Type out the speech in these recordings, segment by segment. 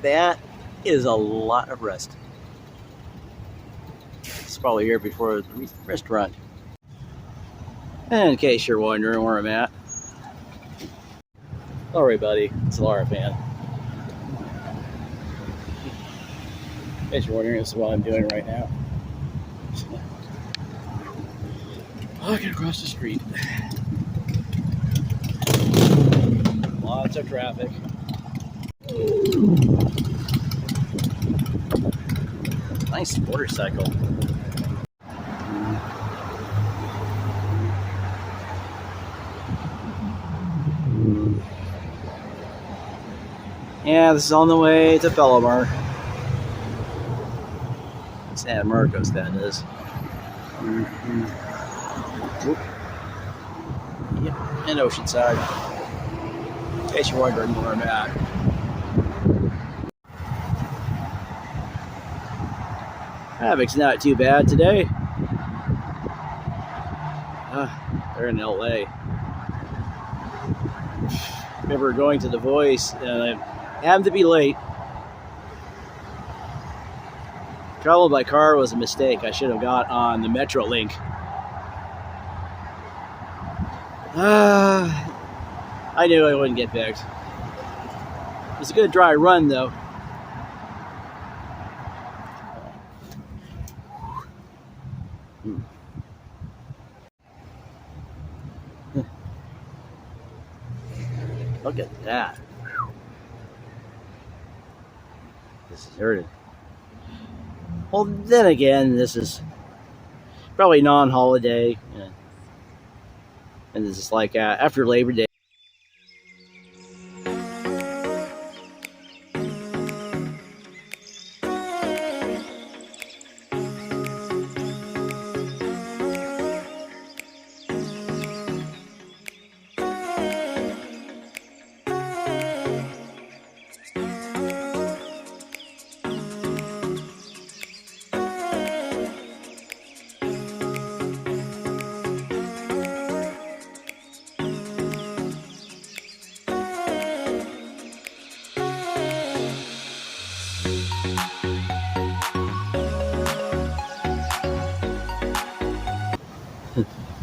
That is a lot of rust. It's probably here before the restaurant. And in case you're wondering where I'm at, sorry, buddy, it's Laura fan. In case you're wondering, this is what I'm doing right now. Walking across the street. Lots of traffic. Nice motorcycle. Yeah, this is on the way to Bellamar. San Marcos, that is. Yep, and Oceanside. In case you're wondering where I'm at. Traffic's not too bad today. They're in LA. Remember going to The Voice, and I happened to be late. Travel by car was a mistake. I should have got on the Metro Link. I knew I wouldn't get picked. It was a good dry run, though. Look at that. This is hurting. Well, then again, this is probably non-holiday. And this is like after Labor Day.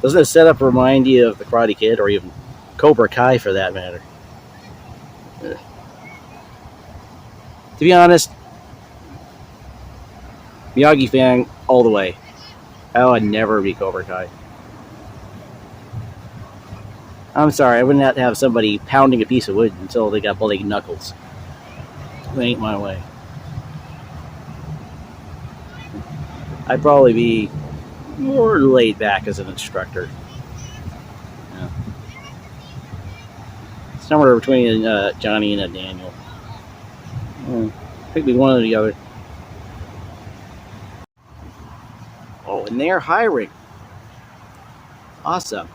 Doesn't the setup remind you of the Karate Kid, or even Cobra Kai for that matter? To be honest, Miyagi fan all the way. I would never be Cobra Kai. I'm sorry, I wouldn't have to have somebody pounding a piece of wood until they got bloody knuckles. It ain't my way. I'd probably be more laid back as an instructor. Yeah. Somewhere between Johnny and Daniel. Pick me one or the other. Oh, and they're hiring. Awesome.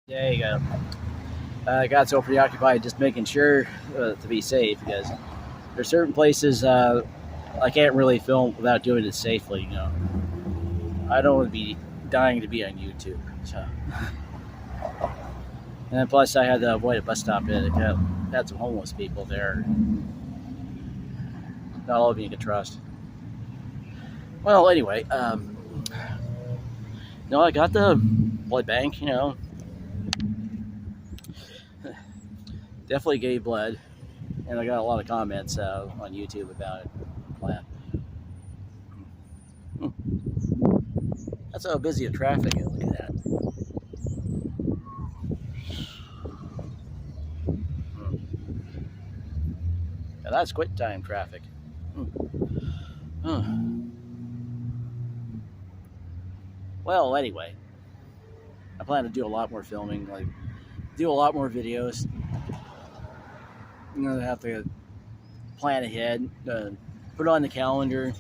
There you go. I got so preoccupied just making sure to be safe, because there's certain places I can't really film without doing it safely. You know, I don't want to be dying to be on YouTube. So, and then plus I had to avoid a bus stop. It had some homeless people there. Not all of you can trust. Well, anyway, no, I got the blood bank. You know. Definitely gave blood, and I got a lot of comments on YouTube about it. That's how busy the traffic is. Look at that. Now that's quit time traffic. Huh. Well, anyway, I plan to do a lot more filming, like do a lot more videos. I have to plan ahead, put it on the calendar,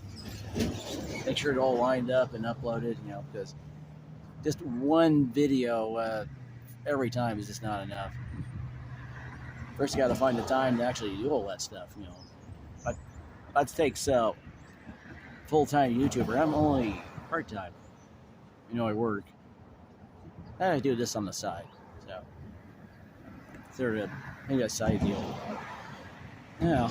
make sure it's all lined up and uploaded. Because just one video every time is just not enough. First, you got to find the time to actually do all that stuff. That takes full-time YouTuber. I'm only part-time. I work. And I do this on the side. So, sort of maybe a side deal. Now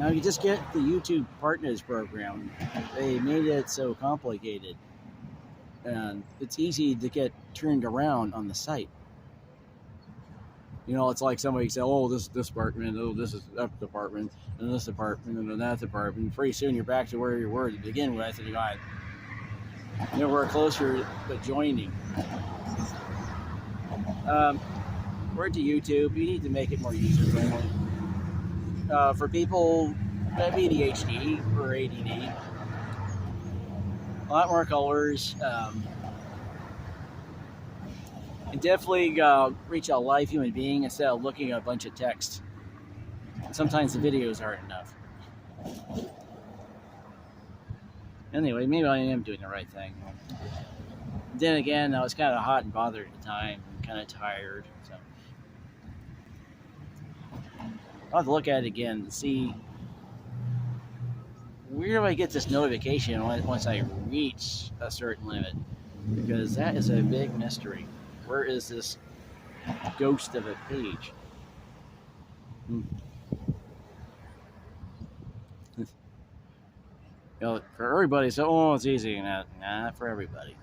you just get the YouTube Partners program. They made it so complicated. And it's easy to get turned around on the site. It's like somebody say, oh, this department, oh, this is that department, and this department, and that department. Pretty soon you're back to where you were to begin with, and we're closer to joining. We're to YouTube. You need to make it more user-friendly. For people that have ADHD or ADD, a lot more colors. And definitely reach a live human being instead of looking at a bunch of text. Sometimes the videos aren't enough. Anyway, maybe I am doing the right thing. Then again, I was kind of hot and bothered at the time, and kind of tired. So I'll have to look at it again to see where do I get this notification once I reach a certain limit, because that is a big mystery. Where is this ghost of a page? For everybody, so oh, it's easy. Not for everybody.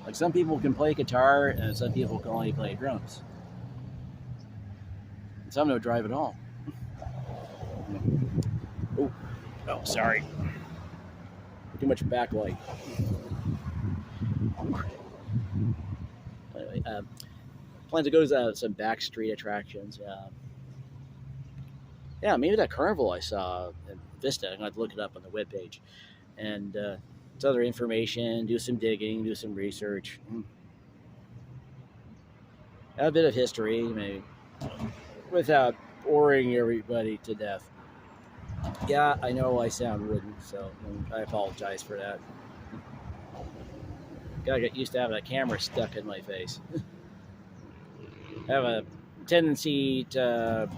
Like some people can play guitar, and some people can only play drums. And some don't drive at all. Oh, sorry. Too much backlight. Anyway, plan to go to some back street attractions. Yeah, maybe that carnival I saw in Vista. I'm going to have to look it up on the webpage. And some other information, do some digging, do some research. Have a bit of history, maybe, without boring everybody to death. Yeah, I know I sound wooden, so I apologize for that. Gotta get used to having a camera stuck in my face. I have a tendency to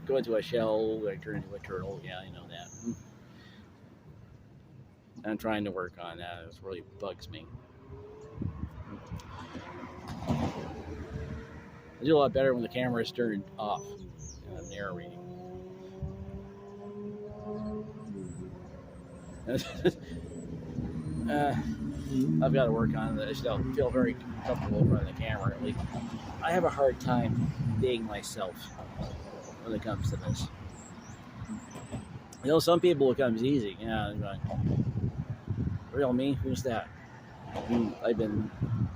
go into a shell, like turn into a turtle. Yeah, I know that. I'm trying to work on that. It really bugs me. I do a lot better when the camera is turned off and I'm narrating. I've got to work on it. I just don't feel very comfortable in front of the camera. At least I have a hard time being myself when it comes to this. Some people it comes easy. Like, real me? Who's that? I've been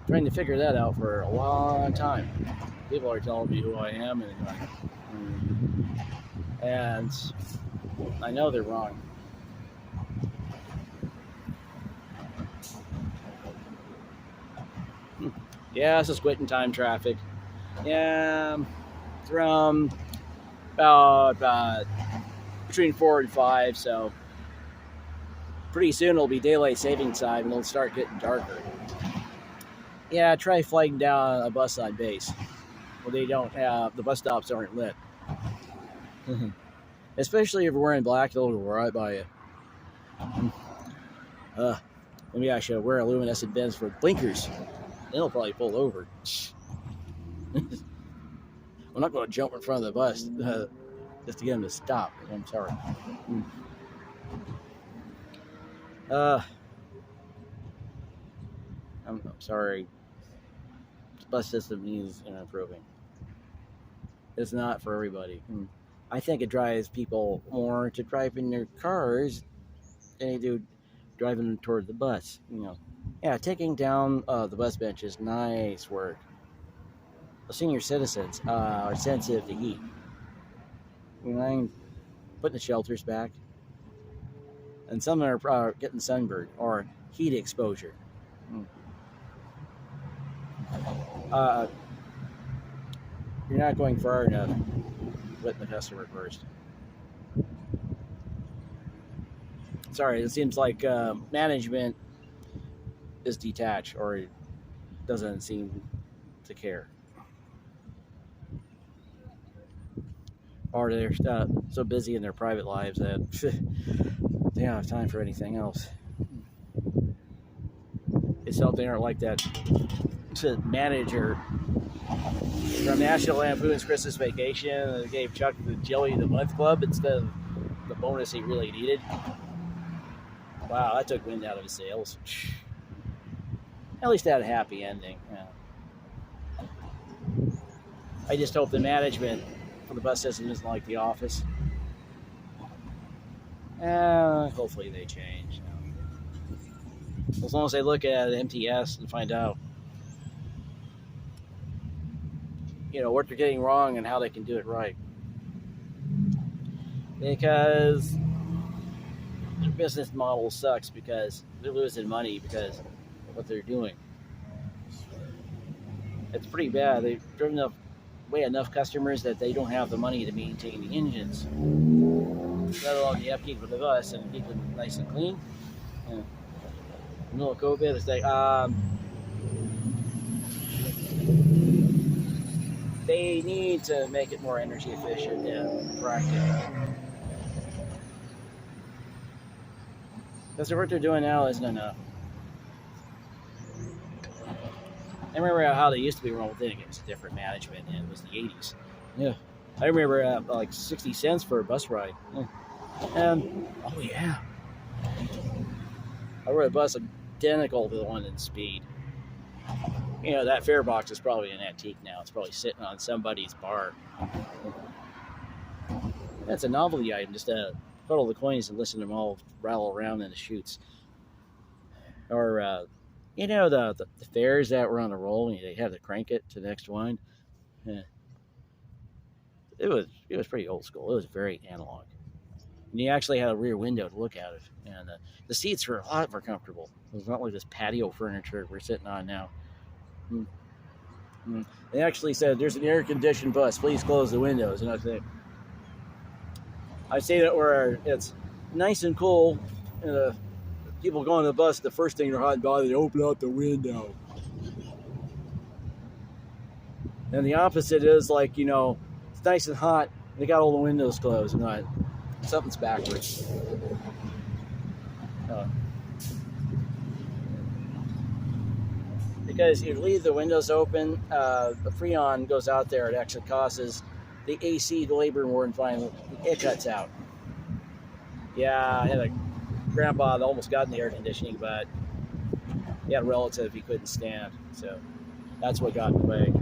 trying to figure that out for a long time. People are telling me who I am, and I know they're wrong. Yeah, this is quitting time traffic. Yeah, from about between 4 and 5, so pretty soon it'll be daylight savings time and it'll start getting darker. Yeah, try flagging down a bus on base. Well, they don't have, the bus stops aren't lit. Especially if you're wearing black, they'll go right by you. Maybe I should wear a luminescent bends for blinkers. They'll probably pull over. I'm not going to jump in front of the bus just to get them to stop. I'm sorry. I'm sorry. The bus system needs improving. It's not for everybody. I think it drives people more to drive in their cars than they do driving toward the bus. Yeah, taking down the bus bench is nice work. The senior citizens are sensitive to heat. I'm putting the shelters back, and some are getting sunburned or heat exposure. You're not going far enough with the customer first. Sorry, it seems like management is detached or doesn't seem to care. Or they're so busy in their private lives that they don't have time for anything else. It's something aren't like that to manager from National Lampoon's Christmas Vacation. They gave Chuck the Jelly of the Month Club instead of the bonus he really needed. Wow, that took wind out of his sails. At least that had a happy ending. Yeah. I just hope the management for the bus system isn't like The Office. Hopefully they change. As long as they look at MTS and find out, what they're getting wrong and how they can do it right. Because their business model sucks because they're losing money because of what they're doing. It's pretty bad. They've driven away enough customers that they don't have the money to maintain the engines, let alone the upkeep of the bus and keep it nice and clean. In the middle of COVID, it's like they need to make it more energy efficient and practical. Because the work they're doing now isn't enough. I remember how they used to be rolling in against different management, and it was the 80s. Yeah. I remember like 60 cents for a bus ride. Oh yeah. I rode a bus identical to the one in Speed. That fare box is probably an antique now. It's probably sitting on somebody's bar. That's a novelty item, just to huddle the coins and listen to them all rattle around in the chutes. Or, the fares that were on the roll, and they had to crank it to the next one. Yeah. It was pretty old school. It was very analog. And you actually had a rear window to look out of. And the seats were a lot more comfortable. It was not like this patio furniture we're sitting on now. They actually said, there's an air-conditioned bus. Please close the windows. And I say that where it's nice and cool, and people go on the bus, the first thing they're hot and bothered, they open up the window. And the opposite is like, it's nice and hot, they got all the windows closed, and something's backwards. Because you leave the windows open, the Freon goes out there, it actually causes the AC, the labor warden finally, it cuts out. Yeah, I had a grandpa that almost got in the air conditioning, but he had a relative he couldn't stand, so that's what got in the way.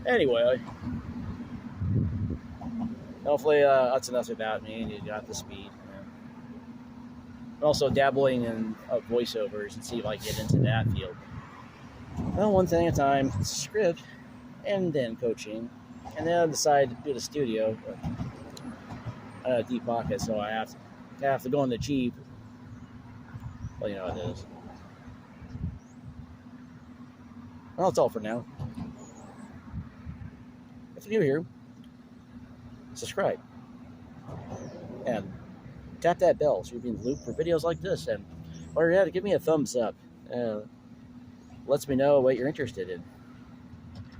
Anyway, hopefully that's enough about me and you got the speed. I'm also dabbling in voiceovers and see if I can get into that field. Well, one thing at a time, script, and then coaching, and then I decide to do the studio. I have a deep pocket, so I have to go on the cheap. Well, you know what it is. Well, that's all for now. If you're new here, subscribe. And tap that bell so you'll be in the loop for videos like this. And while you're at it, give me a thumbs up. Lets me know what you're interested in.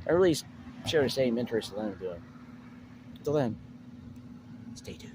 Or at least share the same interest that I'm doing. Until then, stay tuned.